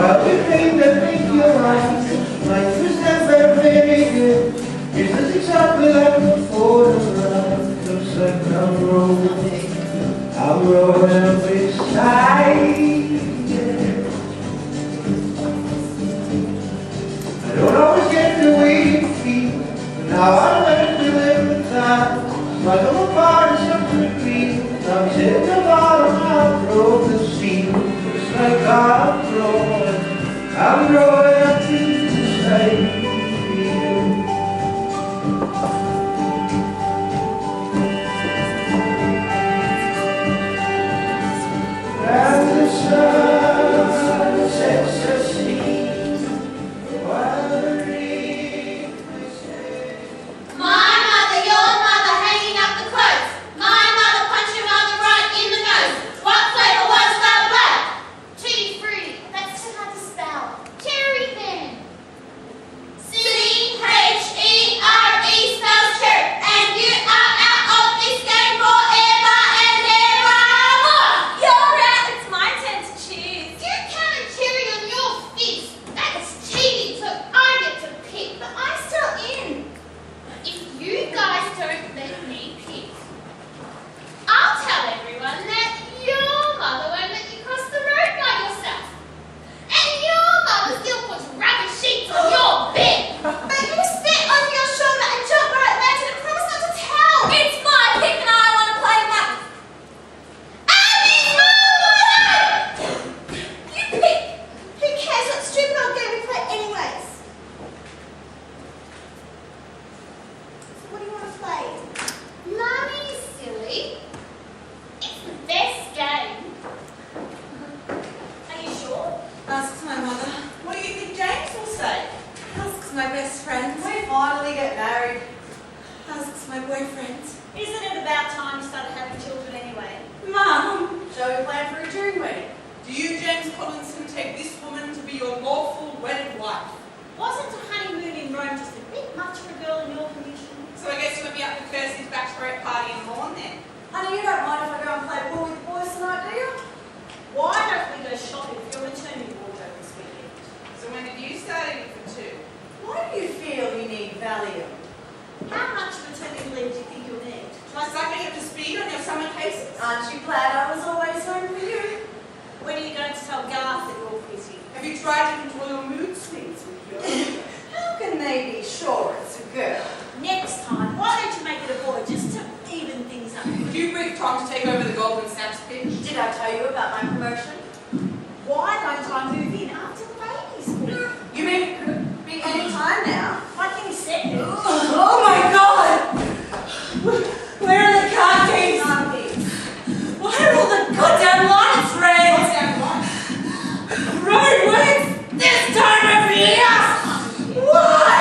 Well, we think that think you're right. Life is never very good. It looks exactly like a photograph. Looks like I'm rolling up beside. I don't always get the way you feel, but now I learn to live with time. Like I'm a part of something real. I'm sitting about on how broken steel. It's like I'm growing up to say you. And the sun sets the sea while the reef is dead. My mother, your mother, hanging up the clothes. My mother punched your mother right in the nose. What flavor was that black? Tutti frutti. That's too hard to spell. Cherry then. C-H-E-R-E spells cherry. And you are out of this game forever and evermore. You're out. It's my turn to choose. You count a cherry on your fist. That's cheating, so I get to pick. But I'm still in. If you guys don't let me pick, I'll tell everyone that your mother won't let you cross the road by yourself. And your mother still puts rubber sheets on your bed. But you sit on your shoulder and jump right back and promise not to tell. It's my pick and I want to play that. Abby's mother! You pick. Who cares what stupid old game we play anyways? So what do you want to play? Mommy, silly. It's the best game. Are you sure? Asks my mother. What do you think James will say? Asks my best friend. We finally get married. Asks my boyfriend. Isn't it about time you started having children anyway? Mum, Shall we plan for a June wedding? do you, James Collinson, take this woman to be your lawful wedded wife? Wasn't a honeymoon in Rome just a bit much for a girl in your condition? So I guess you won't be up for Kirsty's bachelorette party in Vaughan then? Honey, you don't mind if I go and play ball with the boys tonight, do you? Why don't we go shopping for your maternity wardrobe this weekend? So when did you start eating for two? Why do you feel you need Valium? How much maternity leave do you think you'll need? Shall I start getting up to speed on your summer cases? Aren't you glad I was always home for you? When are you going to tell Garth that you're busy? Have you tried to control your mood swings with your... How can they be sure it's a girl? Next time, why don't you make it a boy just to even things up? Would you brief Tom to take over the Golden Snaps pitch? Did I tell you about my promotion? Why don't I move in after the baby's born? You mean it could be any time now? Like any second. Oh my God! Where are the car keys? Why are all the goddamn lights red? Roadworks this time of year! Why?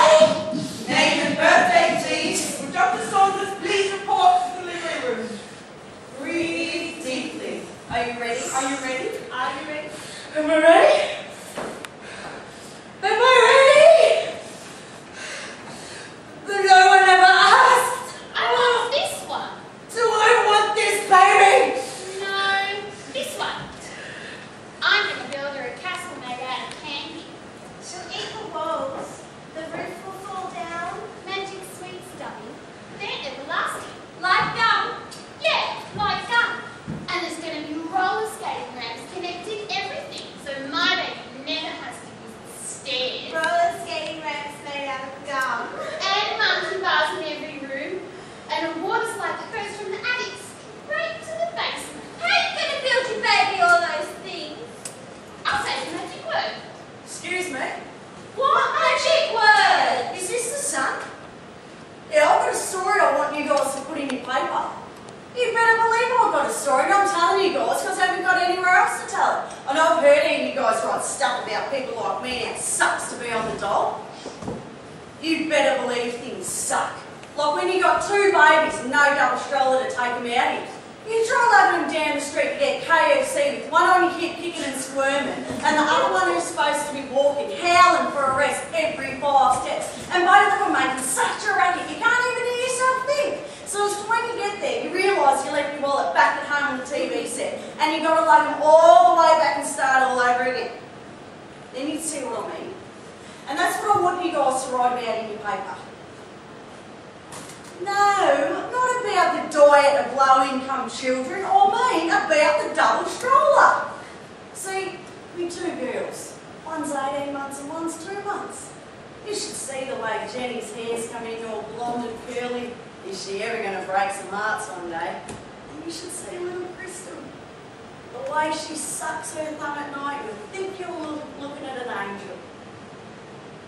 Name and birthday, please. Would Dr. Saunders please report to the living room? Breathe deeply. Are you ready? Are you ready? Are you ready? Am I ready? Am I ready? But no one ever asked. I want this one. Do I want this baby? No, this one. I'm going to build her a castle made out of candy. She'll eat the walls. The roof will fall down. Magic sweet stuffing. They're everlasting. Like gum. Yeah, like gum. And there's going to be roller skating ramps connecting everything. So my baby never has to use the stairs. Roller skating ramps made out of gum. And monkey bars in every room. And a water slide that goes from the attic straight to the basement. How are you going to build your baby all those things? I'll say the magic word. Excuse me? What magic word? Is this the sun? Yeah, I've got a story I want you guys to put in your paper. You better believe I've got a story, and I'm telling you guys because I haven't got anywhere else to tell it. I know I've heard any of you guys write stuff about people like me and it sucks to be on the dole. You better believe things suck. Like when you got two babies and no double stroller to take them out in. You try lugging them down the street to get KFC with one on your hip kicking and squirming and the other one who's supposed to be walking, howling for a rest every 5 steps. And both of them making such a racket you can't even hear yourself think. So it's when you get there, you realise you left your wallet back at home on the TV set and you've got to lug them all the way back and start all over again. can see what I mean. And that's what I want you guys to write about in your paper. No, not about the diet of low-income children, or mean about the double stroller. See, we're two girls. One's 18 months and one's 2 months. You should see the way Jenny's hair's coming all blonde and curly. Is she ever going to break some hearts one day? And you should see little Crystal. The way she sucks her thumb at night, you'll think you're looking at an angel.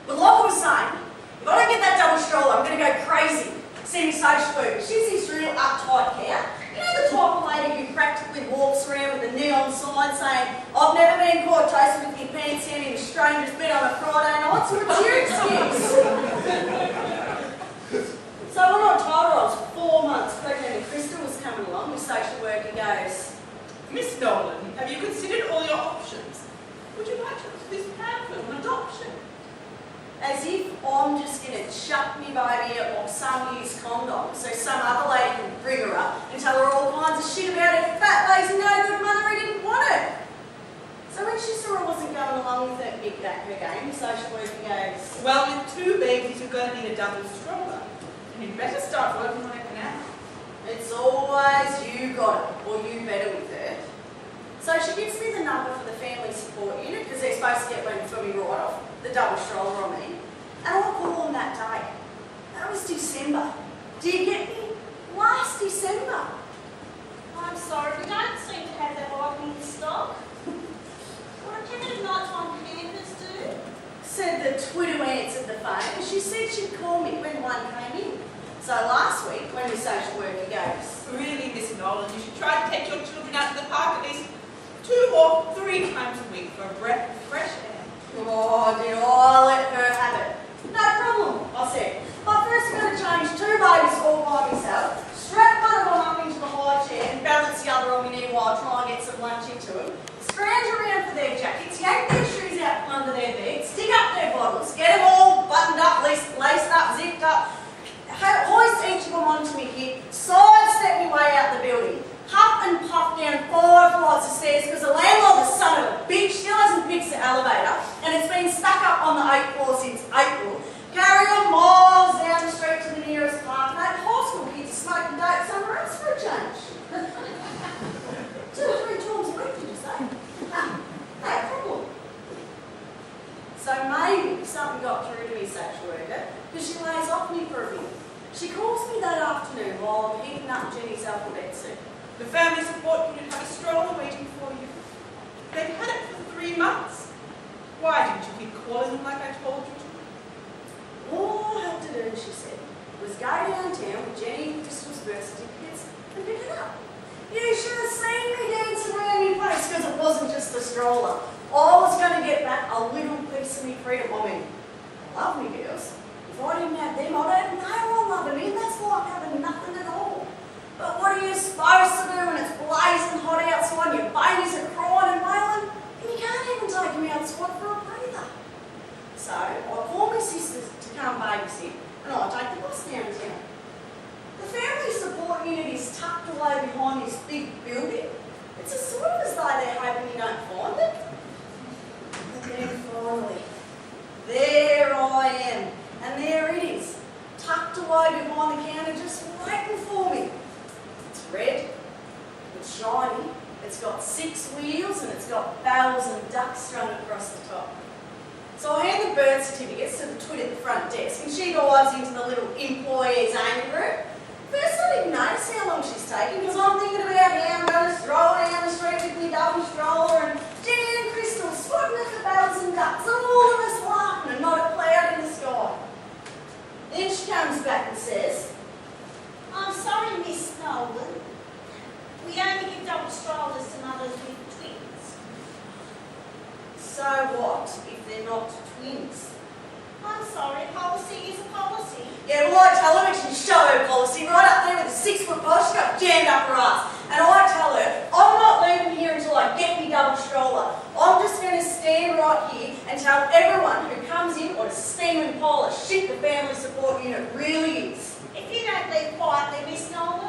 But like I was saying, if I don't get that double stroller, I'm going to go crazy. See me social worker. She's this real uptight cow. You know the type of lady who practically walks around with a neon sign saying, I've never been caught toasting with your pants down in a stranger's bed on a Friday night, so what's your excuse? So when I told her I was 4 months pregnant and Crystal was coming along, the social worker goes, Miss Norland, have you considered all your options? Would you like to put this pamphlet on adoption? as if I'm just going to chuck me baby out like some used condom so some other lady can bring her up and tell her all kinds of shit about her fat, lazy, no good mother who didn't want her. So when she saw I wasn't going along with her big back her game, the social worker goes, well, with 2 babies, you're going to need a double stroller. And you'd better start working on it now. it's always you got it, or you better with her. So she gives me the number for the family support unit, because they're supposed to get one for me right off, the double stroller on me. And I call them that day. That was December. Do you get me? Last December. I'm sorry, we don't seem to have that item in stock. What can a nighttime campers do? Said the Twitter who answered the phone, and she said she'd call me when one came in. So last week, when the social worker goes, Really, Miss Norland, you should try to take your children out to the park at least 2 or 3 times a week for a breath of fresh air. oh, did I let her have it? No problem, I said. But first I'm going to change 2 babies all by myself, strap one of them up into the high chair and balance the other on my knee while I try and get some lunch into them, scrounge around for their jackets, yank their shoes out from under their beds, stick up their bottles, get them all buttoned up, laced up, zipped up, hoist each of them onto me hip, sidestep my way out the building, huff and puff down 5 flights of stairs because the landlord, the son of a bitch, still hasn't fixed the elevator and it's been stuck up on the 8th floor since April. Carry on miles down the street to the nearest park. Mate, high school kids are smoking dope somewhere else for a change. 2 or 3 times a week, did you say? No problem. So maybe something got through to me, social worker, because she lays off me for a bit. She calls me that afternoon while I'm heating up Jenny's alphabet soup. The family support unit had a stroller waiting for you. They've had it for 3 months. Why didn't you keep calling them like I told you to? All I had to do, she said, was go downtown with Jenny and Crystal's birth certificates and pick it up. You should have seen me dancing around your place because it wasn't just the stroller. I was going to get back a little piece of me freedom. I mean, I love me girls. If I didn't have them, I'd have no one loving me, and that's like having nothing at all. But what are you supposed to do when it's blazing hot outside and your babies are crying and wailing, and you can't even take them outside for a breather? So I call my sisters to come babysit, and I take the bus downtown. The family support unit is tucked away behind this big building. It's as sort of as though they're hoping you don't find it. But then finally, there I am. And there it is, tucked away behind the counter, just waiting for me. It's red, it's shiny, it's got 6 wheels, and it's got bells and ducks strung across the top. So I hand the birth certificates to the twit at the front desk, and she dives into the little employee's aiming room. First I didn't notice how long she's taking, because I'm thinking about how I'm going to stroll down the street with my double stroller, and Jenny and Crystal swatting at the bells and ducks, and all of us laughing and not a cloud in the sky. Then she comes back and says, I'm sorry, Miss Nolan. We only give double strollers to mothers with twins. so what if they're not twins? I'm sorry, policy is a policy. Yeah, well I tell her and she show her policy right up there with a 6-foot pole, she got jammed up her ass. And I tell her, I'm not leaving here until I get me double stroller. I'm just going to stand right here and tell everyone who comes in what a steaming pile of shit the family support unit really is. If you don't leave quietly, Miss Nolan,